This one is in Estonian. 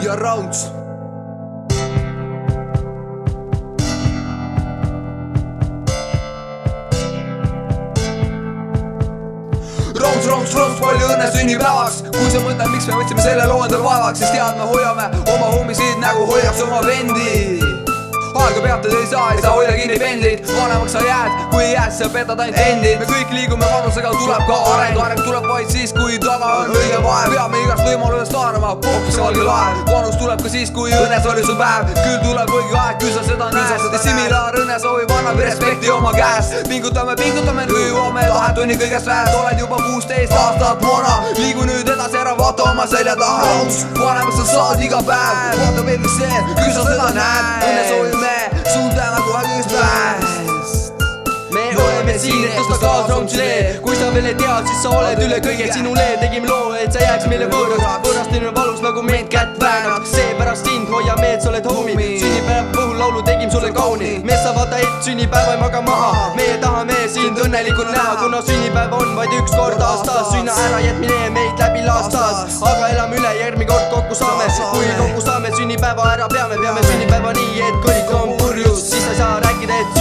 ja Rounds. Rounds, palju õnne sünnipäevaks. Kui sa mõtled, miks me võtsime selle loo endale vaevaks, siis tead, me hoiame oma homisid nagu hoiaks oma vendi. Aega peatada ei saa hoida kinni pendlid. Vanemaks sa jääd, kui ei jääd, sa petad ainult endid. Me kõik liigume vanusega, tuleb ka areng. Areng tuleb vaid siis, kui taga on õige vaev. Peame igast võimalusest haarama, fookus valge laev. Vanus tuleb ka siis, kui õnnes oli su päev. Küll tuleb õige aeg, kui sa seda näed. Similaar õnne soovib, annab respekti oma käes. Pingutame, kui jõuame tahetuni kõigest vähed. Oled juba 16 aastat vana, liigu nüüd edasi ära, vaata oma selja taha. Vanemaks sa saad iga päev, vaata veel mis see, kui sa seda näed. Õnne soovime suunda nagu ägust pääst. Me oleme siin, et tõsta kaas Roundsile. Kui sa veel ei tea, siis sa oled üle kõige sinu lee. Tegime loo, et sa jääks meile võõrast. Võõrastamine valus nagu meid kätt väänab. Seepärast sind hoia meed, sa oled homie. Sünnipäeva puhul laulu tegime sulle kauni. Mees sa vaata et sünnipäeva ei maga maha. Meie tahame sind õnnelikult näha, kuna sünnipäev on vaid üks kord aastas. Sünna ära jätmine meid läbi laastas, aga elame üle, järgmine kord kokku saame. Kui kokku saame, sünnipäeva ära peame sünnipäeva nii, et kõik on purjus. Siis sa ei saa rääkida, et